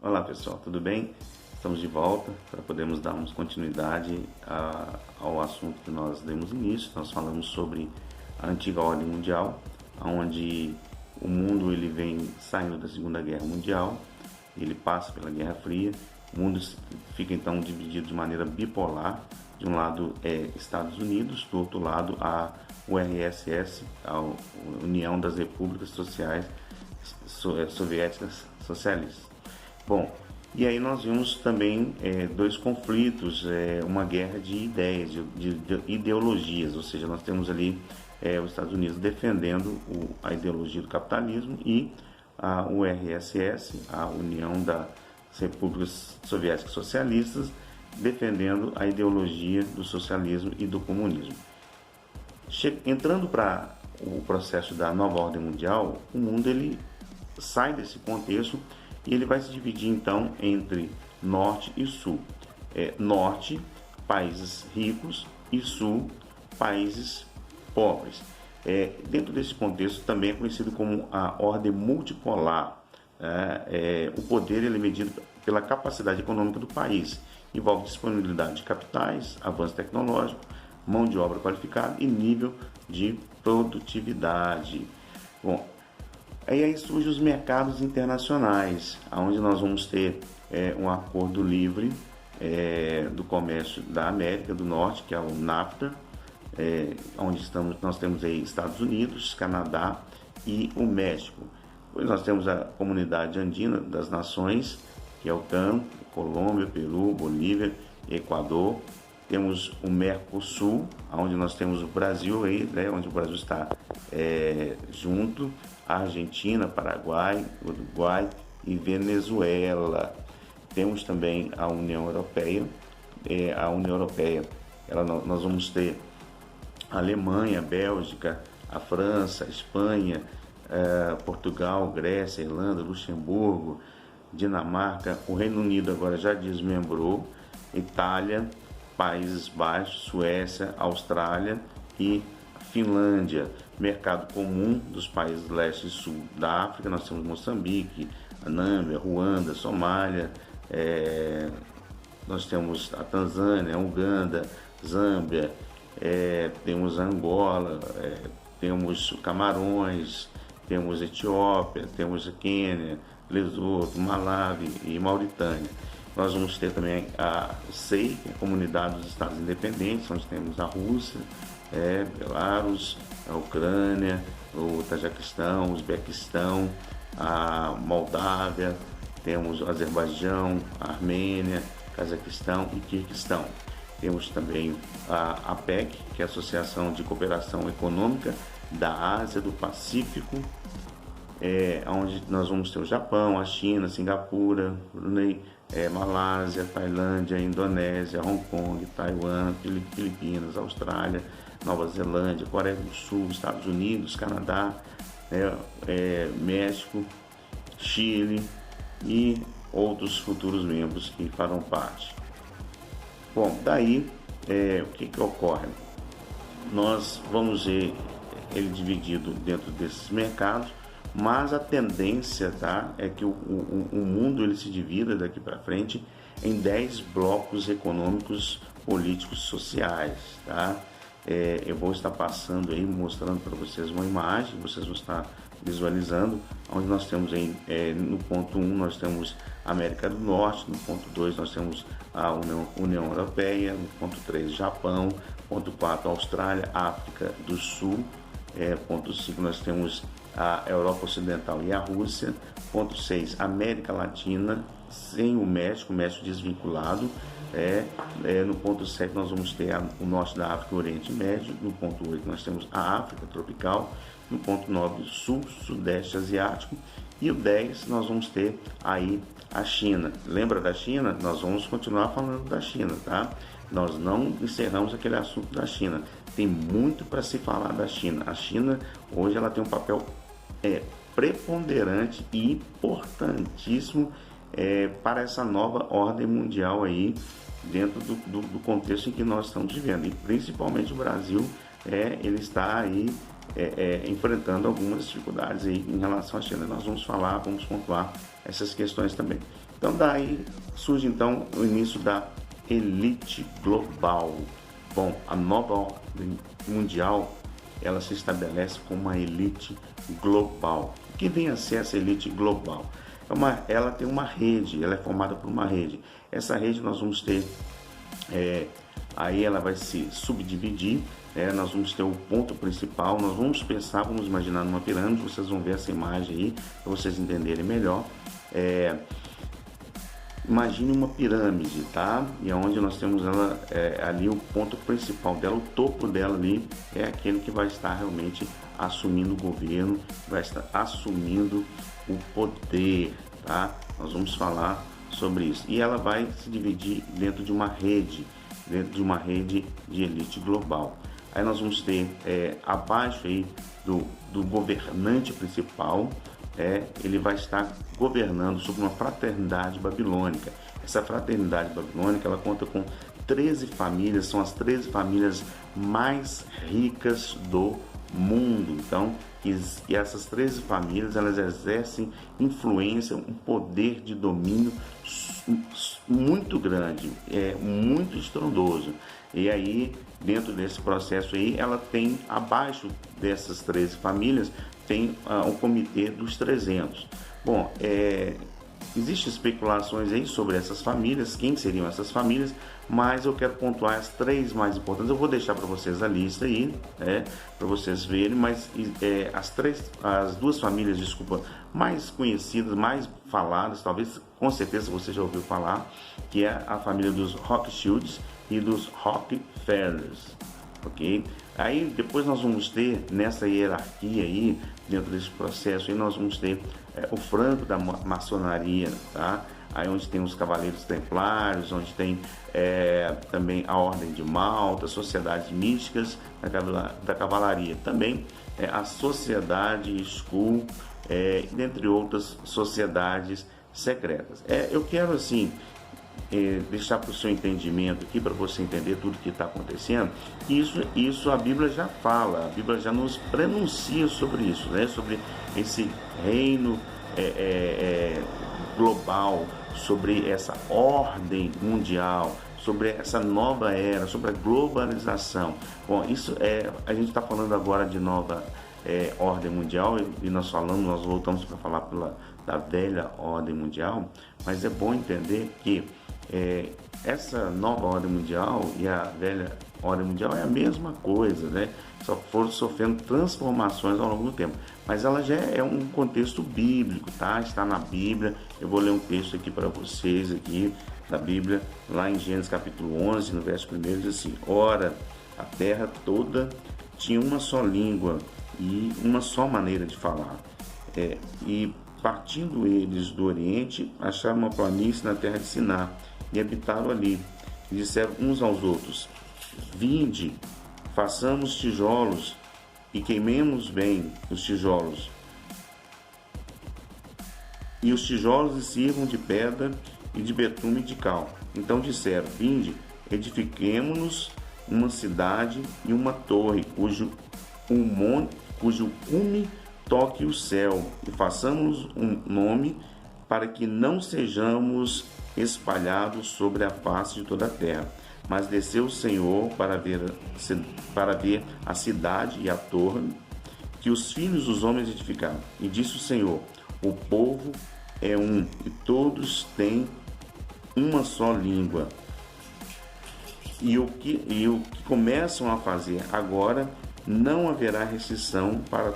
Olá pessoal, tudo bem? Estamos de volta para podermos darmos continuidade ao assunto que nós demos início. Nós falamos sobre a antiga ordem mundial, onde o mundo ele vem saindo da Segunda Guerra Mundial, ele passa pela Guerra Fria, o mundo fica então dividido de maneira bipolar. De um lado é Estados Unidos, do outro lado a URSS, a União das Repúblicas Sociais Soviéticas Socialistas. Bom, e aí nós vimos também dois conflitos, uma guerra de ideias, de ideologias, ou seja, nós temos ali os Estados Unidos defendendo a ideologia do capitalismo e a URSS, a União das Repúblicas Soviéticas Socialistas, defendendo a ideologia do socialismo e do comunismo. Entrando para o processo da nova ordem mundial, o mundo ele sai desse contexto e ele vai se dividir então entre norte e sul. Norte, países ricos, e sul, países pobres. Dentro desse contexto também é conhecido como a ordem multipolar. O poder ele é medido pela capacidade econômica do país. Envolve disponibilidade de capitais, avanço tecnológico, mão de obra qualificada e nível de produtividade. Bom, aí surgem os mercados internacionais, onde nós vamos ter um acordo livre do comércio da América do Norte, que é o NAFTA, onde nós temos aí Estados Unidos, Canadá e o México. Depois nós temos a Comunidade Andina das Nações, que é o CAN, Colômbia, Peru, Bolívia e Equador. Temos o Mercosul, onde nós temos o Brasil, aí, onde o Brasil está junto, a Argentina, Paraguai, Uruguai e Venezuela. Temos também a União Europeia. Nós vamos ter a Alemanha, a Bélgica, a França, a Espanha, Portugal, Grécia, Irlanda, Luxemburgo, Dinamarca, o Reino Unido agora já desmembrou, Itália, Países Baixos, Suécia, Austrália e Finlândia. Mercado comum dos países leste e sul da África, nós temos Moçambique, Namíbia, Ruanda, Somália, nós temos a Tanzânia, Uganda, Zâmbia, temos Angola, temos Camarões, temos Etiópia, temos Quênia, Lesoto, Malawi e Mauritânia. Nós vamos ter também a SEI, que é a Comunidade dos Estados Independentes, onde temos a Rússia, Belarus, a Ucrânia, o Tajiquistão, o Uzbequistão, a Moldávia, temos o Azerbaijão, a Armênia, Cazaquistão e Quirguistão. Temos também a APEC, que é a Associação de Cooperação Econômica da Ásia do Pacífico, onde nós vamos ter o Japão, a China, Singapura, Brunei, Malásia, Tailândia, Indonésia, Hong Kong, Taiwan, Filipinas, Austrália, Nova Zelândia, Coreia do Sul, Estados Unidos, Canadá, México, Chile e outros futuros membros que farão parte. Bom, daí o que ocorre? Nós vamos ver ele dividido dentro desses mercados, mas a tendência é que o mundo ele se divida daqui para frente em 10 blocos econômicos, políticos, sociais. Tá? Eu vou estar passando aí, mostrando para vocês uma imagem, vocês vão estar visualizando, onde nós temos aí, no ponto 1 nós temos a América do Norte, no ponto 2 nós temos a União Europeia, no ponto 3 Japão, ponto 4 Austrália, África do Sul, ponto 5 nós temos a Europa Ocidental e a Rússia, ponto 6 América Latina, sem o México desvinculado, no ponto 7 nós vamos ter o norte da África e o Oriente Médio, no ponto 8 nós temos a África tropical, no ponto 9 o Sul, Sudeste Asiático, e o 10 nós vamos ter aí a China. Lembra da China? Nós vamos continuar falando da China, tá? Nós não encerramos aquele assunto da China. Tem muito para se falar da China. A China hoje ela tem um papel preponderante e importantíssimo para essa nova ordem mundial aí, dentro do contexto em que nós estamos vivendo. E principalmente o Brasil, ele está aí enfrentando algumas dificuldades aí em relação à China. Nós vamos falar, vamos pontuar essas questões também. Então daí surge então o início da elite global. Bom, a nova ordem mundial, ela se estabelece como uma elite global. O que vem a ser essa elite global? Ela tem uma rede, ela é formada por uma rede. Essa rede nós vamos ter, aí ela vai se subdividir, nós vamos ter o ponto principal, nós vamos pensar, vamos imaginar numa pirâmide, vocês vão ver essa imagem aí, para vocês entenderem melhor. Imagine uma pirâmide, tá? E onde nós temos ela ali, o ponto principal dela, o topo dela ali é aquele que vai estar realmente assumindo o governo, vai estar assumindo o poder, tá? Nós vamos falar sobre isso. E ela vai se dividir dentro de uma rede de elite global. Aí nós vamos ter abaixo aí do governante principal, ele vai estar governando sobre uma fraternidade babilônica. Essa fraternidade babilônica, ela conta com 13 famílias, são as 13 famílias mais ricas do mundo. Então, e essas 13 famílias, elas exercem influência, um poder de domínio muito grande, muito estrondoso. E aí, dentro desse processo aí, ela tem, abaixo dessas 13 famílias, tem o comitê dos 300. Bom, existem especulações aí sobre essas famílias, quem seriam essas famílias, mas eu quero pontuar as 3 mais importantes. Eu vou deixar para vocês a lista aí, para vocês verem, mas as 2 famílias, desculpa, mais conhecidas, mais faladas, talvez, com certeza você já ouviu falar, que é a família dos Rothschilds e dos Rockefellers, ok? Aí depois nós vamos ter, nessa hierarquia aí, dentro desse processo aí, nós vamos ter o franco da maçonaria, tá? Aí onde tem os cavaleiros templários, onde tem também a ordem de Malta, sociedades místicas da cavalaria, também a sociedade Skull, dentre outras sociedades secretas. Eu quero assim deixar para o seu entendimento aqui, para você entender tudo que está acontecendo. Isso a Bíblia já fala, a Bíblia já nos prenuncia sobre isso, né? Sobre esse reino global, sobre essa ordem mundial, sobre essa nova era, sobre a globalização. Bom, a gente está falando agora de nova ordem mundial, e nós voltamos para falar da velha ordem mundial, mas é bom entender que essa nova ordem mundial e a velha ordem mundial é a mesma coisa, né? Só foram sofrendo transformações ao longo do tempo, mas ela já é um contexto bíblico, tá? Está na Bíblia. Eu vou ler um texto aqui para vocês aqui da Bíblia, lá em Gênesis capítulo 11, no verso 1, diz assim: ora, a terra toda tinha uma só língua e uma só maneira de falar, e partindo eles do Oriente, acharam uma planície na terra de Siná e habitaram ali. E disseram uns aos outros: vinde, façamos tijolos e queimemos bem os tijolos. E os tijolos lhes sirvam de pedra e de betume e de cal. Então disseram: vinde, edifiquemo-nos uma cidade e uma torre, cujo cume toque o céu, e façamos um nome, para que não sejamos espalhados sobre a face de toda a terra. Mas desceu o Senhor para ver a cidade e a torre que os filhos dos homens edificaram. E disse o Senhor: o povo é um, e todos têm uma só língua. E o que começam a fazer agora, não haverá restrição para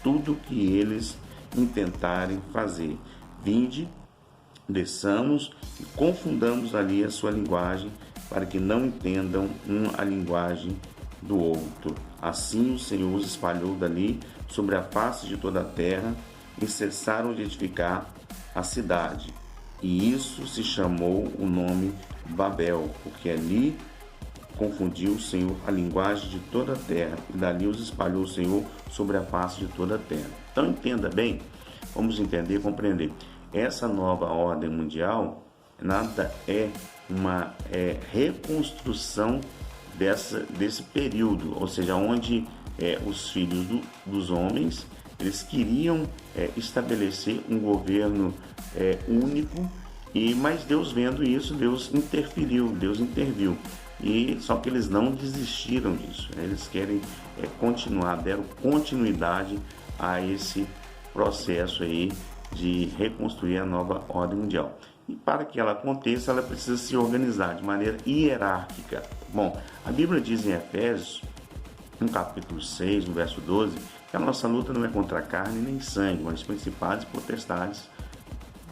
tudo que eles intentarem fazer. Vinde, desçamos e confundamos ali a sua linguagem, para que não entendam a linguagem do outro. Assim o Senhor os espalhou dali sobre a face de toda a terra, e cessaram de edificar a cidade. E isso se chamou o nome Babel, porque ali confundiu o Senhor a linguagem de toda a terra, e dali os espalhou o Senhor sobre a face de toda a terra. Então entenda bem, vamos entender e compreender. Essa nova ordem mundial nada é uma reconstrução desse período, ou seja, onde os filhos dos homens, eles queriam estabelecer um governo único, Mas Deus vendo isso, Deus interferiu, Deus interviu. E só que eles não desistiram disso. Eles querem continuar, deram continuidade a esse processo aí de reconstruir a nova ordem mundial. E para que ela aconteça, ela precisa se organizar de maneira hierárquica. Bom, a Bíblia diz em Efésios, no capítulo 6, no verso 12, que a nossa luta não é contra a carne nem sangue, mas principados e potestades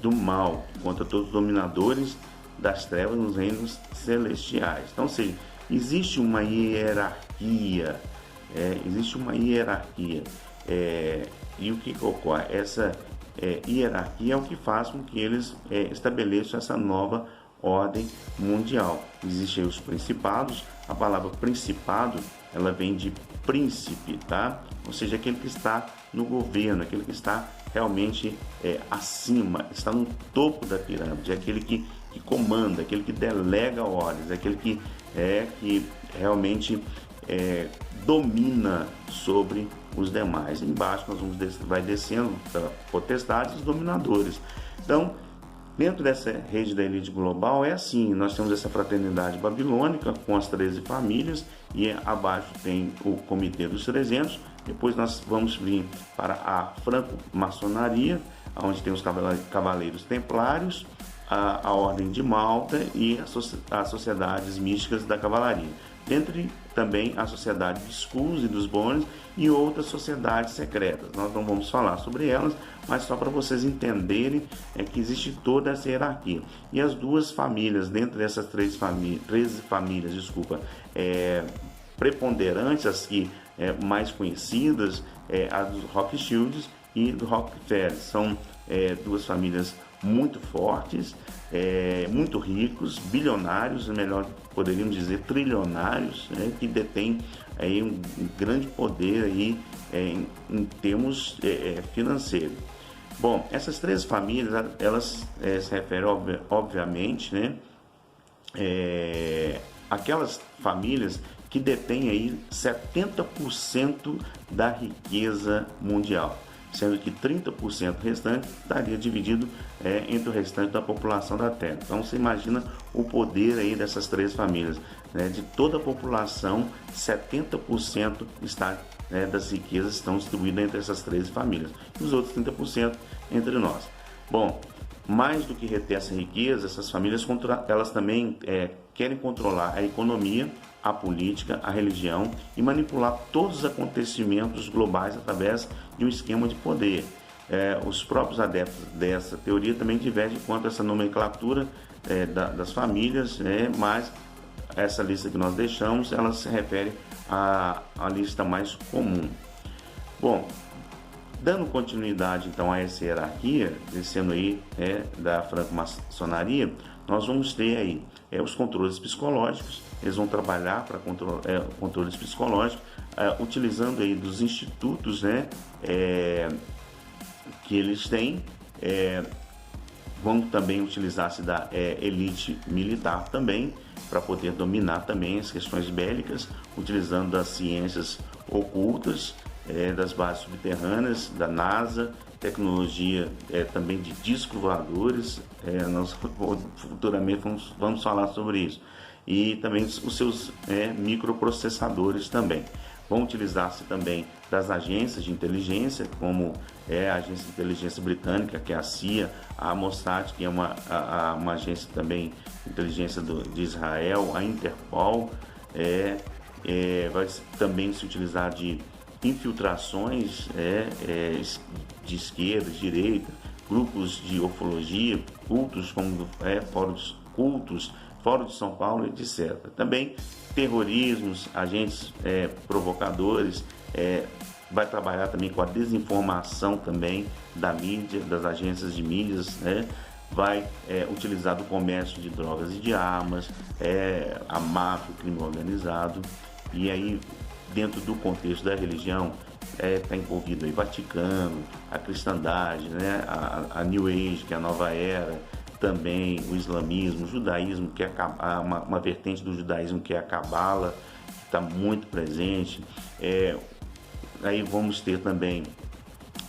do mal, contra todos os dominadores das trevas nos reinos celestiais. Então, ou seja, existe uma hierarquia, e o que ocorre? Essa hierarquia é o que faz com que eles estabeleçam essa nova ordem mundial. Existem os principados. A palavra principado, ela vem de príncipe, tá? Ou seja, aquele que está no governo, aquele que está realmente acima, está no topo da pirâmide, aquele que comanda, aquele que delega ordens, aquele que realmente domina sobre os demais. Embaixo nós vai descendo para potestades e dominadores. Então, dentro dessa rede da elite global é assim, nós temos essa fraternidade babilônica com as 13 famílias e abaixo tem o Comitê dos 300. Depois nós vamos vir para a franco-maçonaria, onde tem os cavaleiros templários, a Ordem de Malta e as sociedades místicas da cavalaria. Dentre também a sociedade dos Skulls e dos Bones e outras sociedades secretas. Nós não vamos falar sobre elas, mas só para vocês entenderem que existe toda essa hierarquia. E as duas famílias, dentro dessas 13 famílias, preponderantes, as que mais conhecidas, a dos Rothschilds e do Rockefeller. São duas famílias muito fortes, muito ricos, bilionários, melhor poderíamos dizer trilionários, que detêm aí um grande poder aí, em termos financeiros. Bom, essas 13 famílias, elas se referem obviamente, aquelas famílias que detêm aí 70% da riqueza mundial, sendo que 30% restante estaria dividido entre o restante da população da Terra. Então você imagina o poder aí dessas 3 famílias, de toda a população, 70% das riquezas estão distribuídas entre essas 13 famílias, e os outros 30% entre nós. Bom, mais do que reter essa riqueza, essas famílias elas também querem controlar a economia, a política, a religião e manipular todos os acontecimentos globais através de um esquema de poder. Os próprios adeptos dessa teoria também divergem quanto a essa nomenclatura das famílias, mas essa lista que nós deixamos, ela se refere à lista mais comum. Bom, dando continuidade então a essa hierarquia, descendo aí da franco-maçonaria, nós vamos ter aí os controles psicológicos. Eles vão trabalhar para controles psicológicos, utilizando aí dos institutos, que eles têm. Vão também utilizar-se da elite militar também, para poder dominar também as questões bélicas, utilizando das ciências ocultas, das bases subterrâneas, da NASA, tecnologia também de discos voadores. Nós futuramente vamos falar sobre isso. E também os seus microprocessadores também. Vão utilizar-se também das agências de inteligência, como a Agência de Inteligência Britânica, que é a CIA, a Mossad, que é uma agência também de inteligência de Israel, a Interpol. Vai também se utilizar de infiltrações de esquerda, de direita, grupos de ufologia, cultos como fóruns cultos, Fórum de São Paulo, etc. Também terrorismos, agentes provocadores, vai trabalhar também com a desinformação também da mídia, das agências de mídias, vai utilizar do comércio de drogas e de armas, a máfia, o crime organizado. E aí, dentro do contexto da religião, está envolvido aí Vaticano, a cristandade, a New Age, que é a nova era, também o islamismo, o judaísmo, que é uma vertente do judaísmo, que é a cabala, que está muito presente. Aí vamos ter também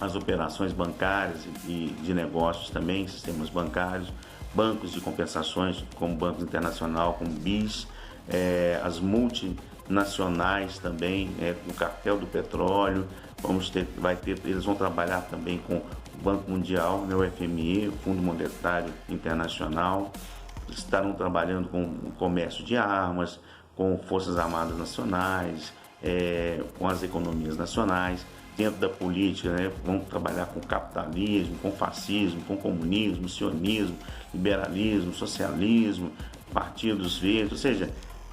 as operações bancárias e de negócios também, sistemas bancários. bancos de compensações, como Banco Internacional, como BIS, as multinacionais também, o cartel do petróleo. Eles vão trabalhar também com o Banco Mundial, né, o FMI, o Fundo Monetário Internacional. Estarão trabalhando com o comércio de armas, com forças armadas nacionais, com as economias nacionais. Dentro da política, né, vão trabalhar com capitalismo, com fascismo, com comunismo, sionismo, liberalismo, socialismo, partidos verdes, ou seja,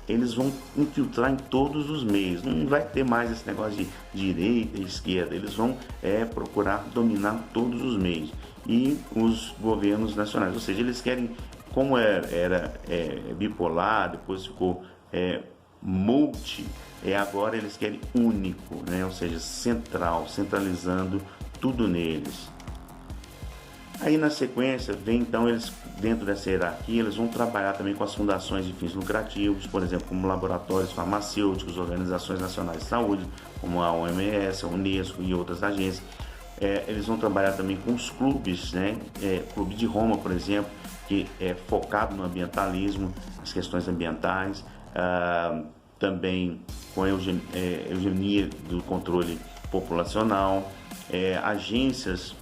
eles vão infiltrar em todos os meios. Não vai ter mais esse negócio de direita e esquerda. Eles vão procurar dominar todos os meios. E os governos nacionais, ou seja, eles querem, como era bipolar, depois ficou multi, agora eles querem único, né? Ou seja, centralizando tudo neles. Aí na sequência vem então eles, dentro dessa hierarquia, eles vão trabalhar também com as fundações de fins lucrativos, por exemplo, como laboratórios farmacêuticos, organizações nacionais de saúde, como a OMS, a Unesco e outras agências. Eles vão trabalhar também com os clubes, né? Clube de Roma, por exemplo, que é focado no ambientalismo, as questões ambientais, também com a eugenia do controle populacional, agências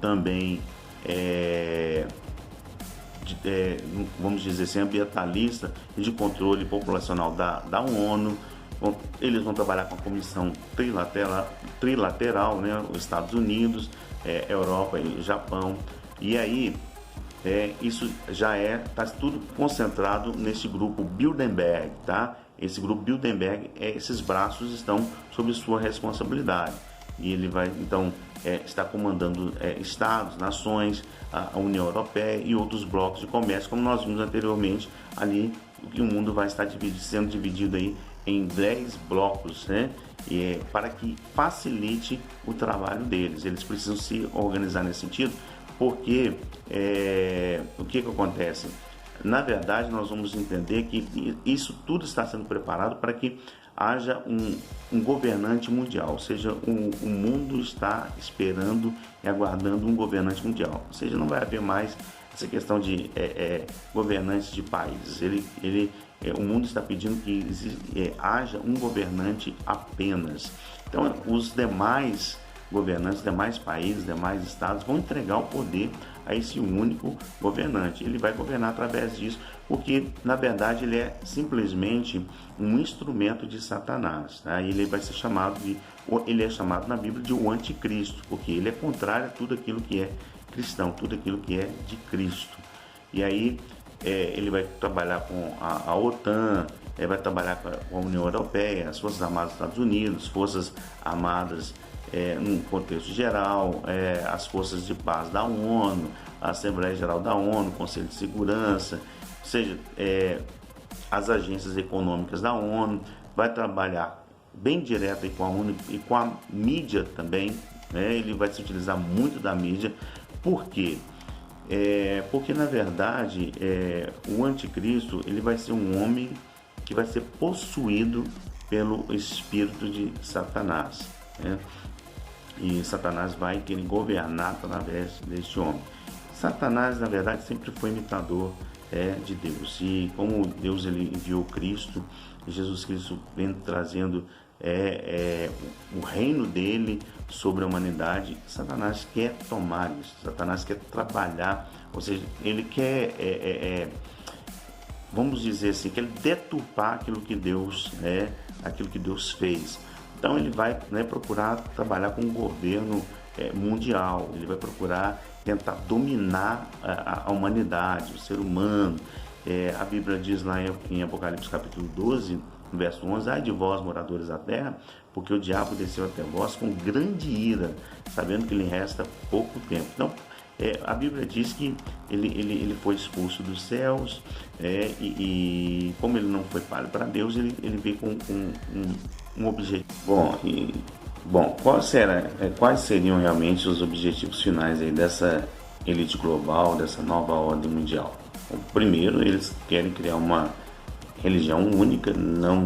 também, vamos dizer assim, ambientalista e de controle populacional da ONU. Eles vão trabalhar com a comissão trilateral, né, os Estados Unidos, Europa e Japão. E aí, isso já está tudo concentrado nesse grupo Bilderberg, tá? Esse grupo Bilderberg, esses braços estão sob sua responsabilidade. E ele vai, então, estar comandando estados, nações, a União Europeia e outros blocos de comércio, como nós vimos anteriormente ali, que o mundo vai estar sendo dividido aí em 10 blocos, né? Para que facilite o trabalho deles. Eles precisam se organizar nesse sentido, porque o que acontece? Na verdade, nós vamos entender que isso tudo está sendo preparado para que haja um governante mundial, ou seja, o mundo está esperando e aguardando um governante mundial, ou seja, não vai haver mais essa questão de governantes de países. O mundo está pedindo que haja um governante apenas. Então, os demais governantes, demais países, demais estados vão entregar o poder a esse único governante. Ele vai governar através disso, porque na verdade ele é simplesmente um instrumento de Satanás, tá? Ele vai ser ele é chamado na Bíblia de o anticristo, porque ele é contrário a tudo aquilo que é cristão, tudo aquilo que é de Cristo. E aí ele vai trabalhar com a OTAN, vai trabalhar com a União Europeia, as Forças Armadas dos Estados Unidos, Forças Armadas num contexto geral, as forças de paz da ONU, a Assembleia Geral da ONU, Conselho de Segurança, ou seja, as agências econômicas da ONU, vai trabalhar bem direto aí com a ONU e com a mídia também, né? Ele vai se utilizar muito da mídia. Por quê? Porque na verdade o anticristo ele vai ser um homem que vai ser possuído pelo espírito de Satanás, né? E Satanás vai querer governar através deste homem. Satanás, na verdade, sempre foi imitador de Deus. E como Deus ele enviou Cristo, Jesus Cristo vem trazendo o reino dele sobre a humanidade, Satanás quer tomar isso. Satanás quer trabalhar, ou seja, ele quer, vamos dizer assim, quer deturpar aquilo que Deus aquilo que Deus fez. Então ele vai procurar trabalhar com o governo mundial, ele vai procurar tentar dominar a humanidade, o ser humano. A Bíblia diz lá em Apocalipse capítulo 12, verso 11, ai de vós, moradores da terra, porque o diabo desceu até vós com grande ira, sabendo que lhe resta pouco tempo. Então, a Bíblia diz que ele foi expulso dos céus, e como ele não foi falho para Deus, ele veio com um objetivo. Bom, quais seriam realmente os objetivos finais aí dessa elite global, dessa nova ordem mundial? Bom, primeiro, eles querem criar uma religião única, não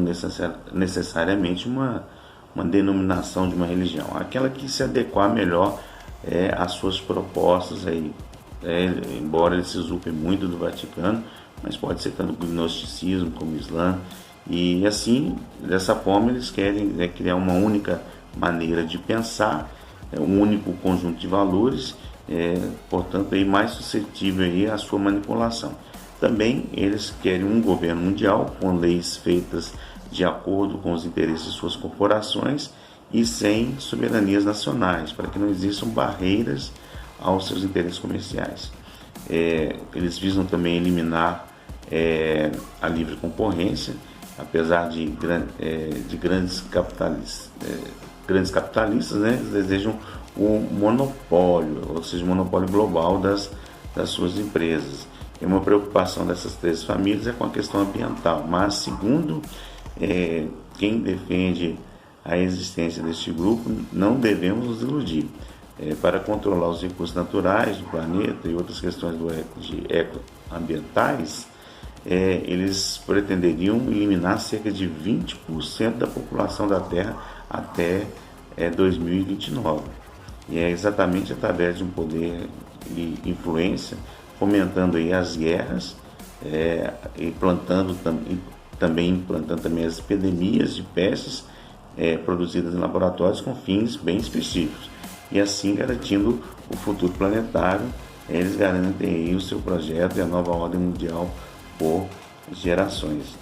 necessariamente uma denominação de uma religião, aquela que se adequar melhor às suas propostas aí embora eles se usurpem muito do Vaticano, mas pode ser tanto o gnosticismo como o Islã. E assim, dessa forma, eles querem criar uma única maneira de pensar, um único conjunto de valores, portanto, aí, mais suscetível aí à sua manipulação. Também eles querem um governo mundial com leis feitas de acordo com os interesses de suas corporações e sem soberanias nacionais, para que não existam barreiras aos seus interesses comerciais. Eles visam também eliminar a livre concorrência, apesar de grandes capitalistas, né, eles desejam o monopólio, ou seja, o monopólio global das suas empresas. E uma preocupação dessas três famílias é com a questão ambiental, mas segundo quem defende a existência deste grupo, não devemos nos iludir. Para controlar os recursos naturais do planeta e outras questões ecoambientais, eles pretenderiam eliminar cerca de 20% da população da Terra até 2029. E é exatamente através de um poder e influência, fomentando aí as guerras, implantando também as epidemias de pestes produzidas em laboratórios com fins bem específicos. E assim garantindo o futuro planetário, eles garantem aí o seu projeto e a nova ordem mundial por gerações.